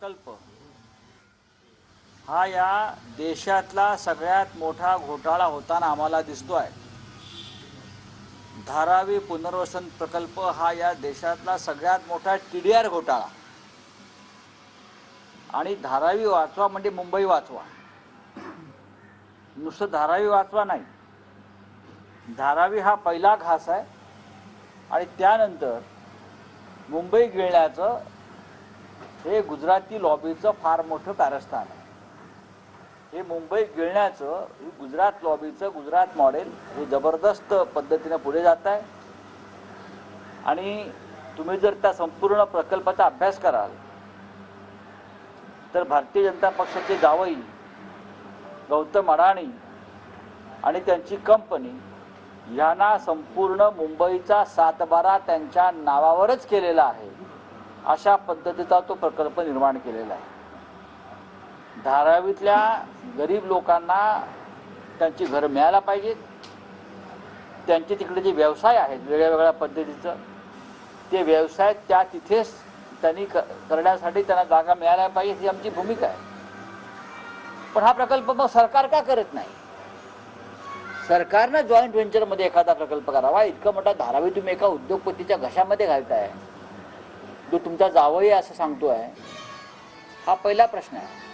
प्रकल्प हा या देशातला सगळ्यात मोठा घोटाळा होताना आम्हाला दिसतोय। धारावी पुनर्वसन प्रकल्प हा या देशातला सगळ्यात मोठा TDR घोटाळा। आणि धारावी वाचवा म्हणजे मुंबई वाचवा, नुसतं धारावी वाचवा नाही, धारावी हा पहिला घास आहे आणि त्यानंतर मुंबई गिळण्याचं हे गुजराती लॉबीचं फार मोठं कारस्थान आहे। हे मुंबई गिळण्याचं गुजरात लॉबीचं गुजरात मॉडेल हे जबरदस्त पद्धतीने पुढे जात आहे। आणि तुम्ही जर त्या संपूर्ण प्रकल्पाचा अभ्यास कराल तर भारतीय जनता पक्षाचे जावई गौतम अडाणी आणि त्यांची कंपनी यांना संपूर्ण मुंबईचा सातबारा त्यांच्या नावावरच केलेला आहे, अशा पद्धतीचा तो प्रकल्प निर्माण केलेला आहे। धारावीतल्या गरीब लोकांना त्यांची घरं मिळायला पाहिजेत, त्यांचे तिकडे जे व्यवसाय आहेत वेगळ्या पद्धतीचं ते व्यवसाय त्या तिथेच त्यांनी करण्यासाठी त्यांना जागा मिळायला पाहिजे, ही आमची भूमिका आहे। पण हा प्रकल्प मग सरकार का करत नाही? सरकारनं जॉईंट व्हेंचरमध्ये एखादा प्रकल्प करावा। इतकं मोठा धारावी तुम्ही एका उद्योगपतीच्या घशामध्ये घालताय, जो तुमचा जावई असं सांगतोय, हा पहिला प्रश्न आहे।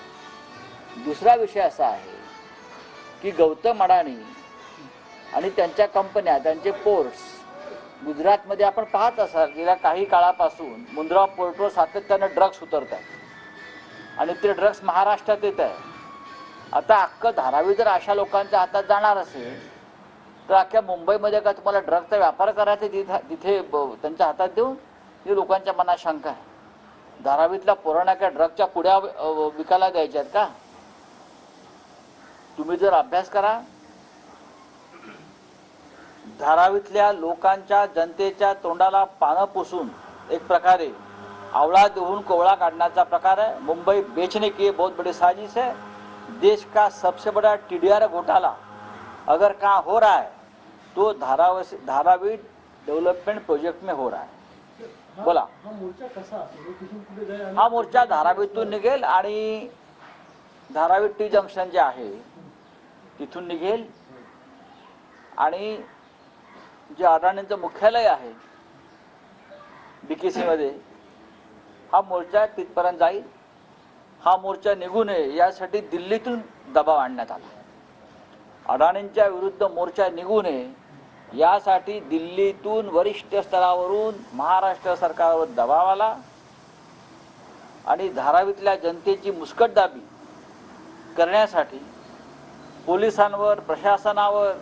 दुसरा विषय असा आहे की गौतम अडाणी आणि त्यांच्या कंपन्या, त्यांचे पोर्ट्स गुजरातमध्ये आपण पाहत असाल गेल्या काही काळापासून मुंद्रा पोर्टवर सातत्यानं ड्रग्स उतरत आहेत आणि ते ड्रग्स महाराष्ट्रात येत आहे। आता अख्खं धारावी जर अशा लोकांच्या हातात जाणार असेल तर अख्ख्या मुंबईमध्ये का तुम्हाला ड्रग्सचा व्यापार करायचा तिथे त्यांच्या हातात देऊन? ही लोकांच्या मनात शंका आहे। धारावीतल्या पोरांना काय ड्रग्सच्या पुड्या विकायला द्यायच्या आहेत का? तुम्ही जर अभ्यास करा, धारावीतल्या लोकांच्या जनतेच्या तोंडाला पानं पुसून एक प्रकारे आवळा देऊन कोवळा काढण्याचा प्रकार है। मुंबई बेचने की बहुत बड़ी साजिश है। देश का सबसे बड़ा TDR घोटाला अगर कहाँ हो रहा है तो धारावी डेवलपमेंट प्रोजेक्ट में हो रहा है। बोला, हा मोर्चा धारावीतून निघेल आणि धारावी टी जंक्शन जे आहे तिथून निघेल आणि जे अडाणींचं मुख्यालय आहे BKC मध्ये, हा मोर्चा तिथपर्यंत जाईल। हा मोर्चा निघू नये यासाठी दिल्लीतून दबाव आणण्यात आला। अडाणींच्या विरुद्ध मोर्चा निघू नये यासाठी दिल्लीतून वरिष्ठ स्तरावरून महाराष्ट्र सरकारवर दबाव आला आणि धारावीतल्या जनतेची मुस्कटदाबी करण्यासाठी पोलिसांवर, प्रशासनावर,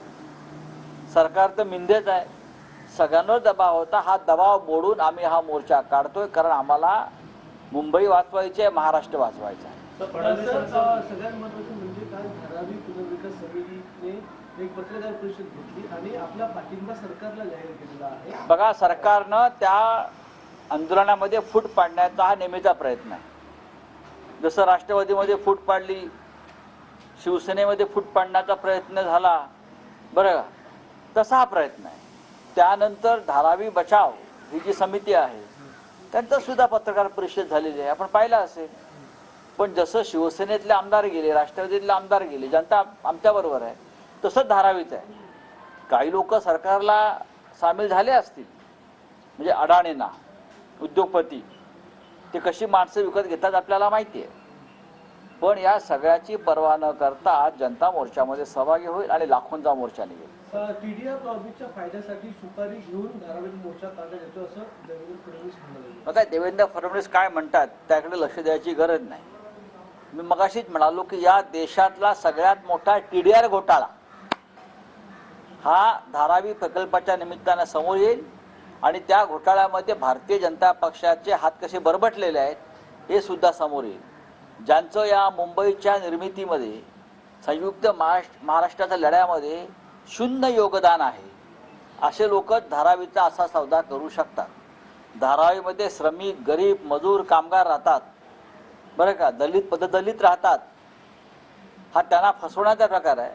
सरकार तर मिंदेच आहे, सगळ्यांवर दबाव होता। हा दबाव मोडून आम्ही हा मोर्चा काढतोय, कारण आम्हाला मुंबई वाचवायची आहे, महाराष्ट्र वाचवायचा आहे। सगळ्यात महत्त्वाचं म्हणजे काल धारावी पुनर्विकास समितीने एक पत्रकार परिषद घेतली आणि आपला पाठिंबा सरकारला जाहीर केलेला आहे। बघा, सरकारनं त्या आंदोलनामध्ये फूट पाडण्याचा हा नेहमीचा प्रयत्न आहे। जसं राष्ट्रवादीमध्ये फूट पाडली, शिवसेनेमध्ये फूट पाडण्याचा प्रयत्न झाला, बरं का, तसा हा प्रयत्न आहे। त्यानंतर धारावी बचाव ही जी समिती आहे त्यांचं सुद्धा पत्रकार परिषद झालेली आहे, आपण पाहिलं असेल। पण जसं शिवसेनेतले आमदार गेले, राष्ट्रवादीतले आमदार गेले, जनता आमच्याबरोबर आहे, तसंच धारावीत आहे। काही लोक सरकारला सामील झाले असतील, म्हणजे अडाणींना, उद्योगपती, ते कशी माणसं विकत घेतात आपल्याला माहिती आहे। पण या सगळ्याची पर्वा न करता आज जनता मोर्चामध्ये सहभागी होईल आणि लाखोंचा मोर्चा निघेल। TDR लॉबीच्या फायद्यासाठी सुपारी घेऊन धारावीत मोर्चा काढण्यात येतो असं देवेंद्र फडणवीस म्हणाले। बघा, देवेंद्र फडणवीस काय म्हणतात त्याकडे लक्ष द्यायची गरज नाही। मी मगाशीच म्हणालो की या देशातला सगळ्यात मोठा TDR घोटाळा हा धारावी प्रकल्पाच्या निमित्तानं समोर येईल आणि त्या घोटाळ्यामध्ये भारतीय जनता पक्षाचे हात कसे बरबटलेले आहेत हे सुद्धा समोर येईल। ज्यांचं या मुंबईच्या निर्मितीमध्ये, संयुक्त महाराष्ट्राच्या लढ्यामध्ये शून्य योगदान आहे, असे लोक धारावीचा असा सौदा करू शकतात। धारावीमध्ये श्रमिक, गरीब, मजूर, कामगार राहतात, बरं का, दलित राहतात। हा त्यांना फसवण्याचा प्रकार आहे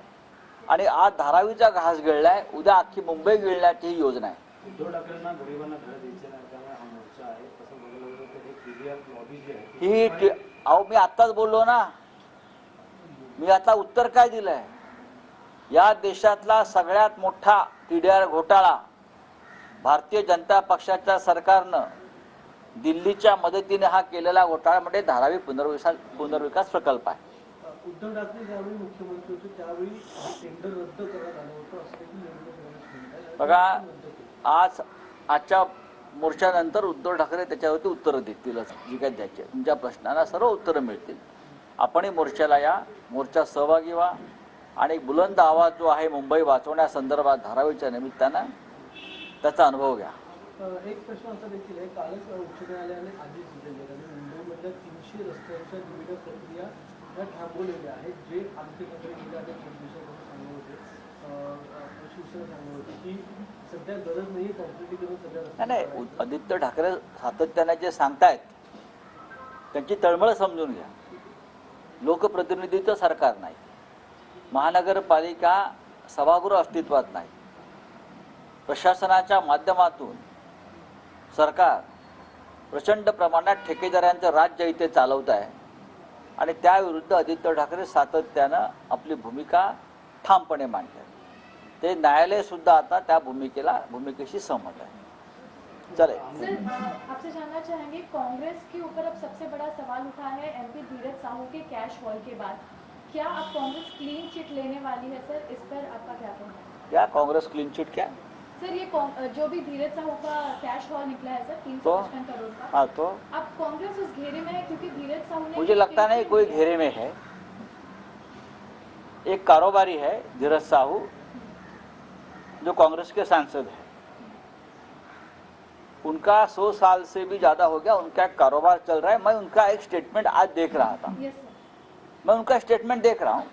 आणि आज धारावीचा घास गिळलाय, उद्या अख्खी मुंबई गिळण्याची ही योजना आहे। उद्धव ठाकरेंना गरिबांना घर द्यायचे नाही, त्यामुळे हा मोर्चा आहे असं बोललं जातं। TDR लॉबी जी आहे अहो मी आत्ताच बोललो ना, मी आता उत्तर काय दिलंय. या देशातला सगळ्यात मोठा TDR घोटाळा भारतीय जनता पक्षाच्या सरकारनं दिल्लीच्या मदतीने हा केलेला घोटाळा म्हणजे धारावी पुनर्विकास प्रकल्प आहे. उद्धव ठाकरे ज्यावेळी मुख्यमंत्री होते त्यावेळी टेंडर रद्द करण्यात आलं होतं असं देखील निर्णय म्हणतात. बघा, आजच्या मोर्चानंतर उद्धव ठाकरे त्याच्यावरती उत्तरं देतीलच, जी काय द्यायची आहे. तुमच्या प्रश्नांना सर्व उत्तरं मिळतील. आपणही मोर्चाला या, मोर्चात सहभागी व्हा आणि बुलंद आवाज जो आहे मुंबई वाचवण्यासंदर्भात धारावीच्या निमित्तानं त्याचा अनुभव घ्या. एक प्रश्न असा देखील आहे, कालच उच्च न्यायालयाने आदेश दिलेले आणि मुंबईमधल्या 300 रस्त्यांच्या विविध प्रक्रिया या थांबवलेल्या आहेत, जे आर्थिक केले आणि सांगत होते, शिवसेना सांगत होती की सध्या गरज नाही कॉन्क्रिटीकरण सध्या. नाही, आदित्य ठाकरे सातत्याने जे सांगतायत त्यांची तळमळ समजून घ्या. लोकप्रतिनिधीचं सरकार नाही, महानगरपालिका सभागृह अस्तित्वात नाही, प्रशासनाच्या माध्यमातून सरकार प्रचंड प्रमाणात ठेकेदारांचं राज्य इथे चालवत आहे आणि त्याविरुद्ध आदित्य ठाकरे सातत्यानं आपली भूमिका ठामपणे मांडतात. ते न्यायालय सुद्धा आता त्या भूमिकेशी सहमत आहे. चले, सर, आपसे जानना चाहेंगे, कांग्रेस के ऊपर अब सबसे बड़ा सवाल उठा है MP धीरज साहू के कैश हॉल के बाद. क्या अब कांग्रेस क्लीन चिट लेने वाली है सर? इस पर आपका क्या कहना है? क्या कांग्रेस क्लीन चिट? क्या सर, ये जो भी धीरज साहू का कैश हॉल निकला है सर 355 करोड़ का, हाँ, तो अब कांग्रेस उस घेरे में है क्योंकि धीरज साहू ने, मुझे लगता नहीं कोई घेरे में है. एक कारोबारी है धीरज साहू जो कांग्रेस के सांसद है, उनका 100 साल से भी ज्यादा हो गया, उनका एक कारोबार चल रहा है. मैं उनका एक स्टेटमेंट आज देख रहा था, यस सर, मैं उनका स्टेटमेंट देख रहा हूँ.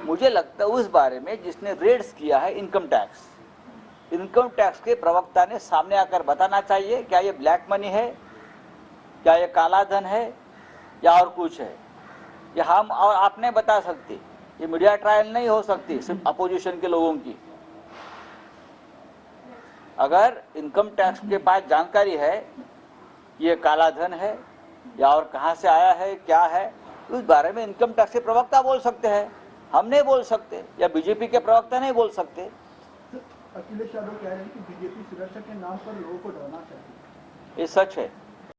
मुझे लगता है उस बारे में जिसने रेड्स किया है इनकम टैक्स के प्रवक्ता ने सामने आकर बताना चाहिए, क्या ये ब्लैक मनी है, क्या ये काला धन है या और कुछ है. ये हम और आप नहीं बता सकते, ये मीडिया ट्रायल नहीं हो सकती सिर्फ अपोजिशन के लोगों की. अगर इनकम टैक्स के पास जानकारी है ये काला धन है या और कहां से आया है, क्या है, उस बारे में इनकम टैक्स के प्रवक्ता बोल सकते हैं, हम नहीं बोल सकते, या बीजेपी के प्रवक्ता नहीं बोल सकते. अखिलेश यादव कह रहे हैं कि बीजेपी सुरक्षा के नाम पर लोगों को डराना चाहती है. ये सच है.